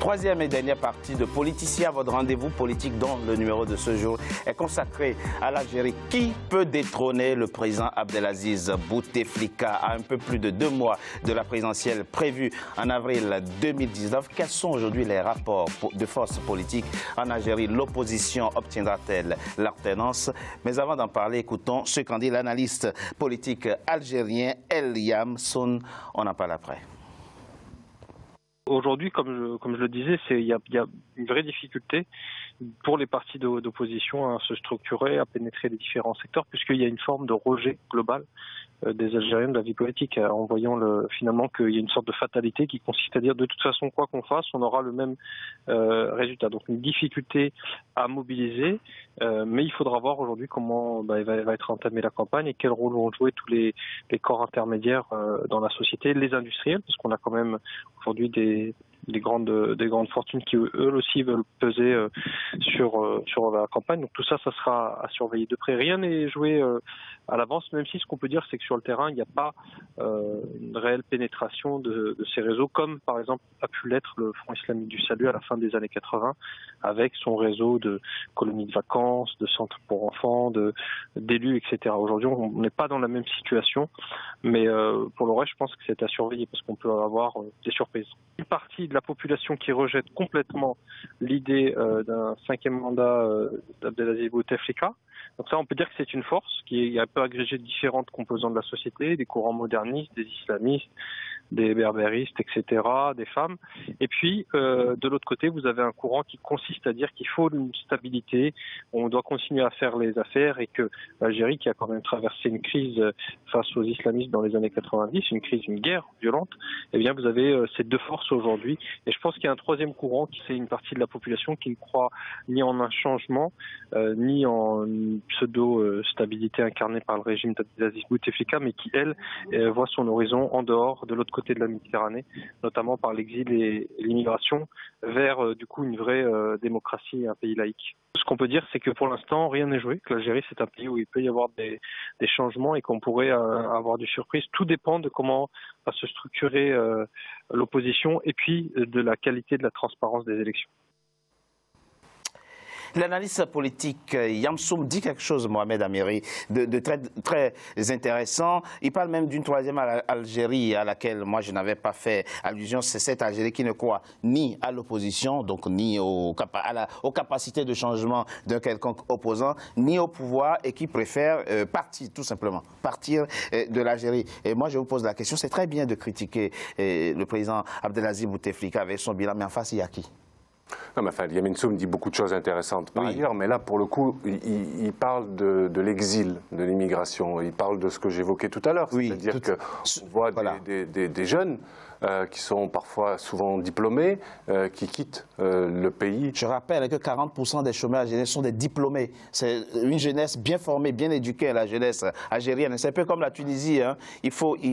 Troisième et dernière partie de Politicien, votre rendez-vous politique dont le numéro de ce jour est consacré à l'Algérie. Qui peut détrôner le président Abdelaziz Bouteflika à un peu plus de 2 mois de la présidentielle prévue en avril 2019? Quels sont aujourd'hui les rapports de force politique en Algérie? L'opposition obtiendra-t-elle l'alternance? Mais avant d'en parler, écoutons ce qu'en dit l'analyste politique algérien El Yamsoun. On en parle après. Aujourd'hui, comme je le disais, il y a une vraie difficulté pour les partis d'opposition à se structurer, à pénétrer les différents secteurs, puisqu'il y a une forme de rejet global des Algériens de la vie politique, en voyant finalement qu'il y a une sorte de fatalité qui consiste à dire de toute façon, quoi qu'on fasse, on aura le même résultat. Donc une difficulté à mobiliser, mais il faudra voir aujourd'hui comment va être entamée la campagne et quel rôle vont jouer tous les corps intermédiaires dans la société, les industriels, parce qu'on a quand même aujourd'hui des grandes fortunes qui eux aussi veulent peser sur la campagne. Donc tout ça, ça sera à surveiller de près. Rien n'est joué à l'avance, même si ce qu'on peut dire, c'est que sur le terrain, il n'y a pas une réelle pénétration de ces réseaux, comme par exemple a pu l'être le Front islamique du salut à la fin des années 80, avec son réseau de colonies de vacances, de centres pour enfants, d'élus, etc. Aujourd'hui, on n'est pas dans la même situation, mais pour le reste, je pense que c'est à surveiller, parce qu'on peut avoir des surprises. Une partie de la population qui rejette complètement l'idée d'un 5e mandat d'Abdelaziz Bouteflika. Donc ça, on peut dire que c'est une force qui est un peu agrégée de différentes composantes de la société, des courants modernistes, des islamistes, des berbéristes, etc., des femmes. Et puis, de l'autre côté, vous avez un courant qui consiste à dire qu'il faut une stabilité, on doit continuer à faire les affaires, et que l'Algérie, qui a quand même traversé une crise face aux islamistes dans les années 90, une guerre violente, eh bien, vous avez ces deux forces aujourd'hui. Et je pense qu'il y a un troisième courant, qui c'est une partie de la population qui ne croit ni en un changement, ni en une pseudo-stabilité incarnée par le régime d'Abdelaziz Bouteflika, mais qui, elle, voit son horizon en dehors, de l'autre côté de la Méditerranée, notamment par l'exil et l'immigration, vers du coup une vraie démocratie et un pays laïque. Ce qu'on peut dire, c'est que pour l'instant, rien n'est joué, que l'Algérie, c'est un pays où il peut y avoir des changements et qu'on pourrait avoir des surprises. Tout dépend de comment va se structurer l'opposition et puis de la qualité de la transparence des élections. L'analyste politique Yamsoum dit quelque chose, Mohamed Amiri, de très intéressant. Il parle même d'une troisième Algérie à laquelle moi je n'avais pas fait allusion. C'est cette Algérie qui ne croit ni à l'opposition, donc ni aux capacités de changement d'un quelconque opposant, ni au pouvoir, et qui préfère partir, tout simplement, partir de l'Algérie. Et moi je vous pose la question, c'est très bien de critiquer le président Abdelaziz Bouteflika avec son bilan, mais en face il y a qui? Non, mais enfin, Yamsoum dit beaucoup de choses intéressantes par ailleurs, mais là, pour le coup, il parle de l'exil, de l'immigration. Il parle de ce que j'évoquais tout à l'heure, c'est-à-dire qu'on voit des jeunes qui sont souvent diplômés, qui quittent le pays. Je rappelle que 40% des chômeurs algériens sont des diplômés. C'est une jeunesse bien formée, bien éduquée, la jeunesse algérienne. C'est un peu comme la Tunisie. Hein.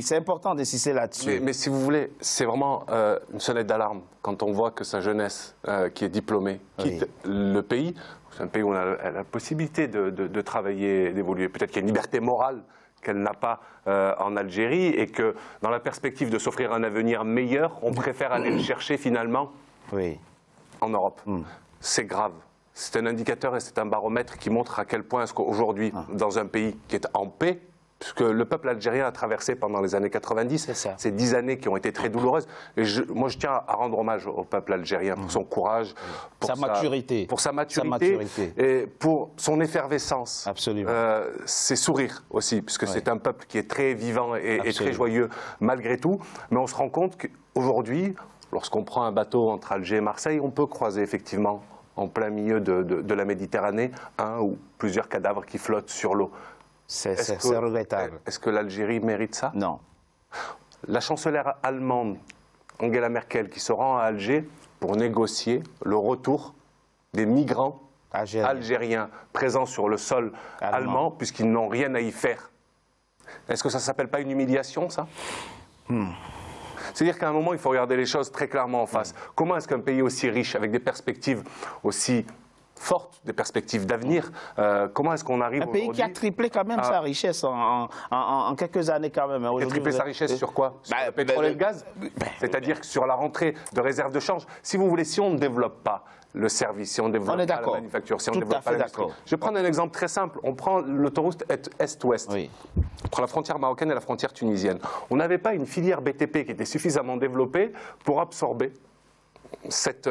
C'est important d'insister là-dessus. Mais si vous voulez, c'est vraiment une sonnette d'alarme quand on voit que sa jeunesse qui est diplômée quitte le pays. C'est un pays où on a la possibilité de travailler, d'évoluer. Peut-être qu'il y a une liberté morale qu'elle n'a pas en Algérie, et que dans la perspective de s'offrir un avenir meilleur, on préfère aller le chercher finalement en Europe. C'est grave. C'est un indicateur et c'est un baromètre qui montre à quel point est-ce qu'aujourd'hui, dans un pays qui est en paix, puisque le peuple algérien a traversé pendant les années 90, ces 10 années qui ont été très douloureuses. Et moi, je tiens à rendre hommage au peuple algérien pour son courage, pour sa maturité, et pour son effervescence. Absolument. Ses sourires aussi, puisque c'est un peuple qui est très vivant et très joyeux malgré tout. Mais on se rend compte qu'aujourd'hui, lorsqu'on prend un bateau entre Alger et Marseille, on peut croiser effectivement en plein milieu de la Méditerranée un ou plusieurs cadavres qui flottent sur l'eau. C'est regrettable. Est-ce que l'Algérie mérite ça? Non. La chancelière allemande Angela Merkel qui se rend à Alger pour négocier le retour des migrants algériens présents sur le sol allemand puisqu'ils n'ont rien à y faire. Est-ce que ça ne s'appelle pas une humiliation, ça? C'est-à-dire qu'à un moment, il faut regarder les choses très clairement en face. Comment est-ce qu'un pays aussi riche, avec des perspectives aussi fortes, des perspectives d'avenir. Comment est-ce qu'on arrive aujourd'hui... Un pays qui a triplé quand même sa richesse en quelques années quand même. Il a triplé sa richesse sur quoi? Sur le pétrole et le gaz? C'est-à-dire que sur la rentrée de réserves de change. Si vous voulez, si on ne développe pas le service, si on ne développe pas la manufacture, si on ne développe pas l'industrie. Je vais prendre un exemple très simple. On prend l'autoroute Est-Ouest, entre la frontière marocaine et la frontière tunisienne. On n'avait pas une filière BTP qui était suffisamment développée pour absorber cette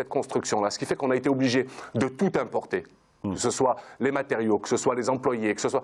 construction-là. Ce qui fait qu'on a été obligé de tout importer, que ce soit les matériaux, que ce soit les employés, que ce soit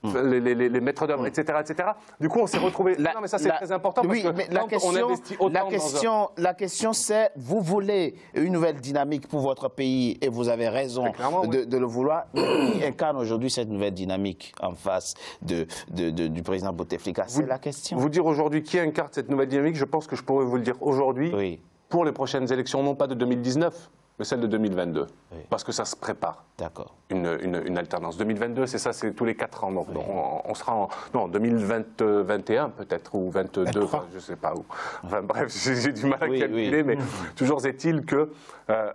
les maîtres d'œuvre, etc., etc. Du coup, on s'est retrouvé... Non, mais ça, c'est très important parce que on investit autant la question, c'est, vous voulez une nouvelle dynamique pour votre pays, et vous avez raison de le vouloir. Qui incarne aujourd'hui cette nouvelle dynamique en face du président Bouteflika? C'est la question. Vous dire aujourd'hui qui incarne cette nouvelle dynamique, je pense que je pourrais vous le dire aujourd'hui, pour les prochaines élections, non pas de 2019, mais celle de 2022, parce que ça se prépare. D'accord. Une alternance. 2022, c'est ça, c'est tous les 4 ans. Donc on sera en 2021 peut-être, ou 22, enfin, je ne sais pas où. Enfin bref, j'ai du mal à calculer, mais toujours est-il que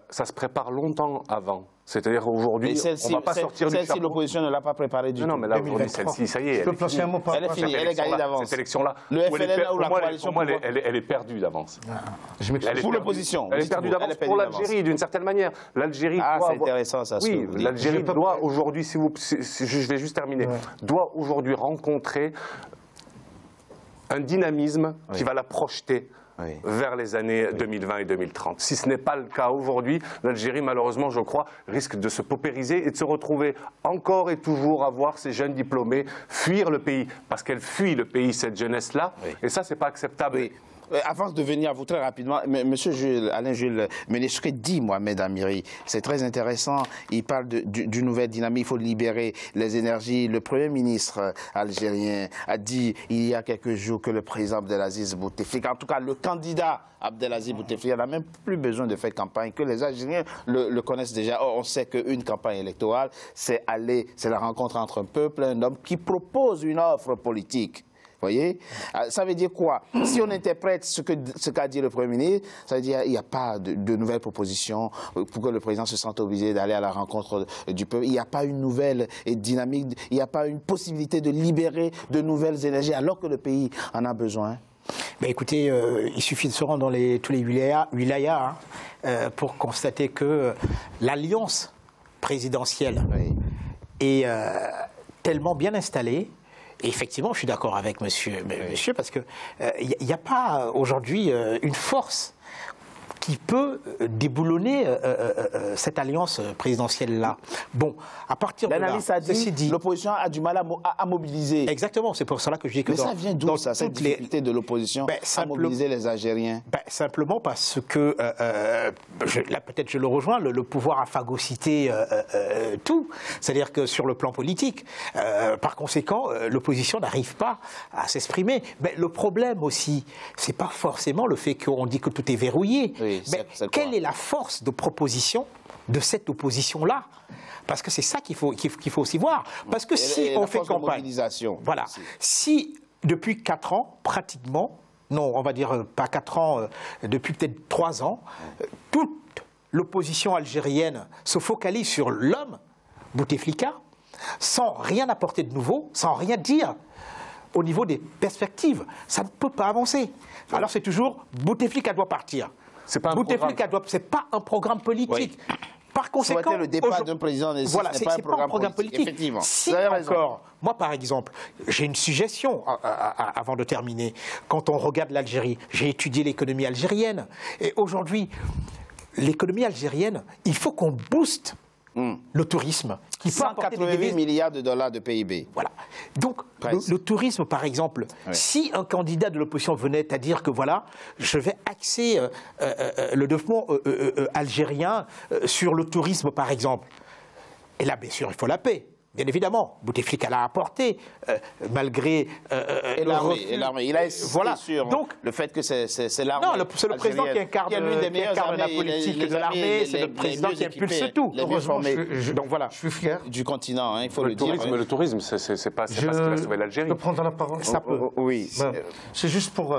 ça se prépare longtemps avant. C'est-à-dire aujourd'hui, on ne va pas sortir du chapeau. Celle-ci, l'opposition ne l'a pas préparée du tout. Non, mais là, aujourd'hui, celle-ci, ça y est, elle est finie, elle est gagnée d'avance. Cette élection-là, le FLN ou la coalition, pour moi, elle est perdue d'avance. Pour l'opposition. Elle est perdue d'avance pour l'Algérie, d'une certaine manière. L'Algérie c'est intéressant, ça. Oui, l'Algérie doit aujourd'hui, je vais juste terminer, doit aujourd'hui rencontrer un dynamisme qui va la projeter vers les années 2020 et 2030. Si ce n'est pas le cas aujourd'hui, l'Algérie, malheureusement, je crois, risque de se paupériser et de se retrouver encore et toujours à voir ces jeunes diplômés fuir le pays. Parce qu'elle fuit le pays, cette jeunesse-là. Et ça, c'est pas acceptable. Avant de venir à vous très rapidement, Monsieur Alain Jules Méné, dit Mohamed Amiri, c'est très intéressant, il parle d'une nouvelle dynamique, il faut libérer les énergies. Le Premier ministre algérien a dit il y a quelques jours que le président Abdelaziz Bouteflika, en tout cas le candidat Abdelaziz Bouteflika n'a même plus besoin de faire campagne, que les Algériens le connaissent déjà. Or, on sait qu'une campagne électorale, c'est la rencontre entre un peuple et un homme qui propose une offre politique. Voyez, ça veut dire quoi? Si on interprète ce qu'a dit le Premier ministre, ça veut dire qu'il n'y a pas de nouvelles propositions pour que le président se sente obligé d'aller à la rencontre du peuple. Il n'y a pas une nouvelle dynamique, il n'y a pas une possibilité de libérer de nouvelles énergies alors que le pays en a besoin. Ben écoutez, il suffit de se rendre dans tous les wilayas pour constater que l'alliance présidentielle est tellement bien installée. Et effectivement, je suis d'accord avec monsieur parce que il n'y a pas aujourd'hui une force qui peut déboulonner cette alliance présidentielle-là. Bon, à partir de là, l'analyse a dit l'opposition a du mal à mobiliser. Exactement, c'est pour cela que je dis que... Mais ça vient d'où, ça, cette difficulté de l'opposition à mobiliser les Algériens? Simplement parce que, là peut-être je le rejoins, le pouvoir a phagocyté tout. C'est-à-dire que sur le plan politique, par conséquent, l'opposition n'arrive pas à s'exprimer. Mais le problème aussi, c'est pas forcément le fait qu'on dit que tout est verrouillé. Mais quelle est la force de proposition de cette opposition-là? Parce que c'est ça qu'il faut aussi voir. Parce que si on fait campagne, voilà, si depuis 4 ans, pratiquement, non, on va dire pas 4 ans, depuis peut-être 3 ans, toute l'opposition algérienne se focalise sur l'homme, Bouteflika, sans rien apporter de nouveau, sans rien dire au niveau des perspectives, ça ne peut pas avancer. Alors c'est toujours Bouteflika doit partir. C'est pas un programme politique. Oui. Par conséquent, le départ d'un président, voilà, c'est pas un programme politique. Effectivement. Si encore, moi par exemple, j'ai une suggestion avant de terminer. Quand on regarde l'Algérie, j'ai étudié l'économie algérienne. Et aujourd'hui, l'économie algérienne, il faut qu'on booste le tourisme. Qui 188 milliards de dollars de PIB. Voilà. Donc, le tourisme, par exemple, si un candidat de l'opposition venait à dire que voilà, je vais axer le développement algérien sur le tourisme, par exemple, et là, bien sûr, il faut la paix. Bien évidemment, Bouteflika l'a apporté, malgré l'armée. Il a insisté sur le fait que c'est l'armée. Non, c'est le président qui incarne la politique de l'armée, c'est le président qui impulse tout. Heureusement, donc voilà. Je suis fier du continent, il faut le dire. Le tourisme, c'est pas ce qui va sauver l'Algérie. Je peux prendre la parole? Ça peut. Oui. C'est juste pour...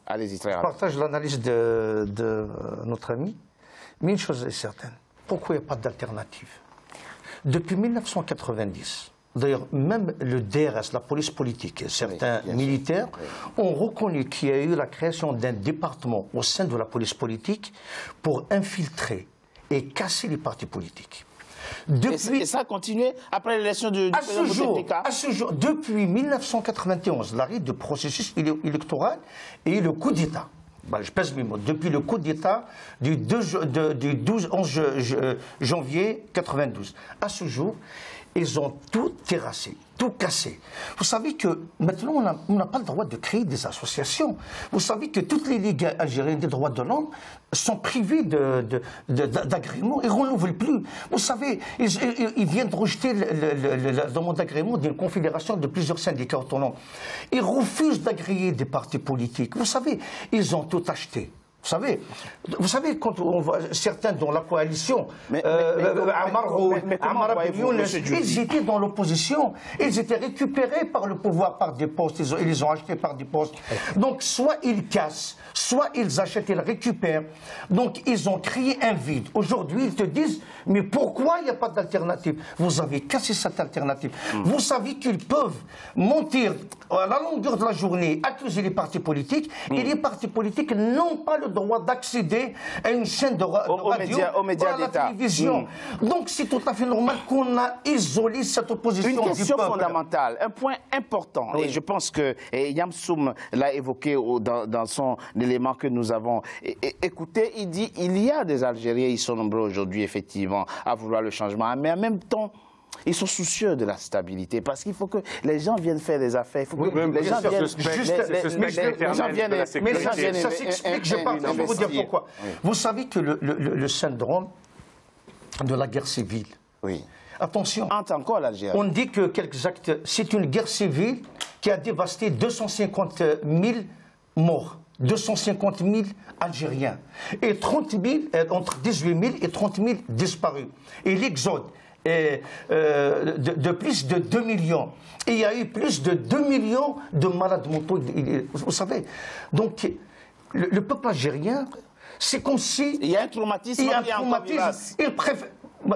Allez-y, très rapide. Je partage l'analyse de notre ami, mais une chose est certaine. pourquoi il n'y a pas d'alternative? Depuis 1990, d'ailleurs, même le DRS, la police politique, certains militaires ont reconnu qu'il y a eu la création d'un département au sein de la police politique pour infiltrer et casser les partis politiques. Depuis, et ça a continué après l'élection du président Bouteflika. À ce jour, depuis 1991, l'arrêt du processus électoral et le coup d'État. Ben, je pèse mes mots. Depuis le coup d'État du 11 janvier 1992, à ce jour, ils ont tout terrassé, tout cassé. Vous savez que maintenant, on n'a pas le droit de créer des associations. Vous savez que toutes les ligues algériennes des droits de l'homme sont privées d'agrément et ne renouvellent plus. Vous savez, ils viennent de rejeter la demande d'agrément d'une confédération de plusieurs syndicats autonomes. Ils refusent d'agréer des partis politiques. Vous savez, ils ont tout acheté. Vous savez, quand on voit certains dans la coalition, ils étaient dans l'opposition, ils étaient récupérés par le pouvoir, par des postes, ils les ont achetés par des postes. Donc, soit ils cassent, soit ils achètent, ils récupèrent. Donc, ils ont créé un vide. Aujourd'hui, ils te disent, mais pourquoi il n'y a pas d'alternative? Vous avez cassé cette alternative. Vous savez qu'ils peuvent mentir à la longueur de la journée, accuser les partis politiques, et les partis politiques n'ont pas le droit d'accéder à une chaîne de radio, aux médias à la télévision. Donc c'est tout à fait normal qu'on a isolé cette opposition. Une question fondamentale, un point important, et je pense que Yamsoum l'a évoqué dans son élément que nous avons écouté. Il dit il y a des Algériens, ils sont nombreux aujourd'hui effectivement à vouloir le changement, mais en même temps ils sont soucieux de la stabilité parce qu'il faut que les gens viennent faire des affaires. Il faut que les gens viennent. Mais ça s'explique, je vais vous dire pourquoi. Vous savez que le syndrome de la guerre civile. Oui. Attention. Entre encore l'Algérie. On dit que quelques actes. C'est une guerre civile qui a dévasté 250 000 morts. 250 000 Algériens. Et 30 000, entre 18 000 et 30 000 disparus. Et l'exode. De plus de 2 millions. Et il y a eu plus de 2 millions de malades mentaux. Vous savez, donc le peuple algérien, c'est comme si... Il y a un traumatisme. Il y a un traumatisme. Il préfère...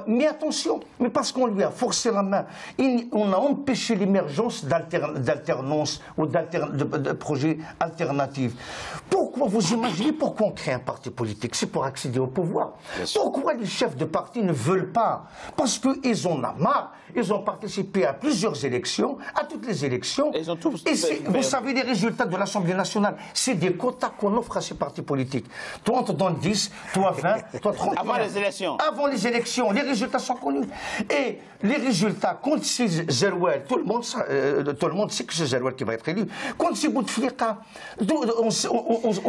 Mais attention, mais parce qu'on lui a forcé la main, on a empêché l'émergence d'alternance ou de projets alternatifs. Pourquoi, vous imaginez pourquoi on crée un parti politique? C'est pour accéder au pouvoir. Pourquoi les chefs de parti ne veulent pas? Parce qu'ils en ont marre. Ils ont participé à plusieurs élections, à toutes les élections. Ils ont tous... Et vous savez, les résultats de l'Assemblée nationale, c'est des quotas qu'on offre à ces partis politiques. Toi, on te donne 10, toi 20, toi 30. Avant les élections. Avant les élections. Les résultats sont connus. Et les résultats, quand c'est Zerouel, tout le monde sait que c'est Zerouel qui va être élu. Quand c'est Bouteflika, on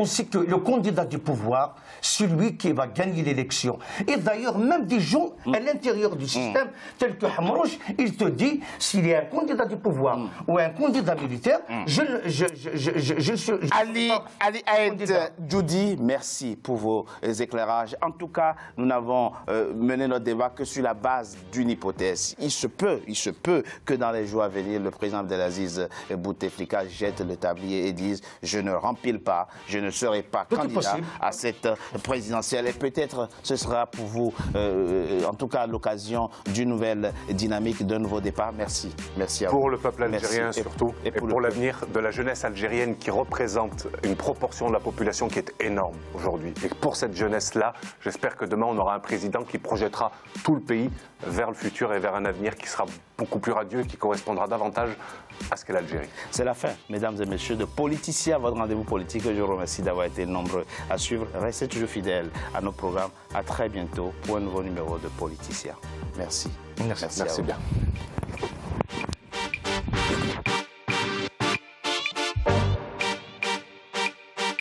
sait que le candidat du pouvoir, c'est lui qui va gagner l'élection. Et d'ailleurs, même des gens à l'intérieur du système, tels que Hamrouch, il te dit, s'il y a un candidat du pouvoir ou un candidat militaire, je suis... Ali Aïd Djoudi, merci pour vos éclairages. En tout cas, nous n'avons mené notre débat que sur la base d'une hypothèse. Il se peut que dans les jours à venir, le président Abdelaziz Bouteflika jette le tablier et dise « je ne rempile pas, je ne serai pas candidat à cette présidentielle ». Et peut-être ce sera pour vous, en tout cas, l'occasion d'une nouvelle dynamique, d'un nouveau départ. Merci. Merci à vous. Pour le peuple algérien surtout, et pour l'avenir de la jeunesse algérienne qui représente une proportion de la population qui est énorme aujourd'hui. Et pour cette jeunesse-là, j'espère que demain on aura un président qui projettera tout le pays vers le futur et vers un avenir qui sera beaucoup plus radieux et qui correspondra davantage à ce qu'est l'Algérie. C'est la fin, mesdames et messieurs, de Politicien, votre rendez-vous politique. Je vous remercie d'avoir été nombreux à suivre. Restez toujours fidèles à nos programmes. À très bientôt pour un nouveau numéro de Politicien. Merci. Merci bien.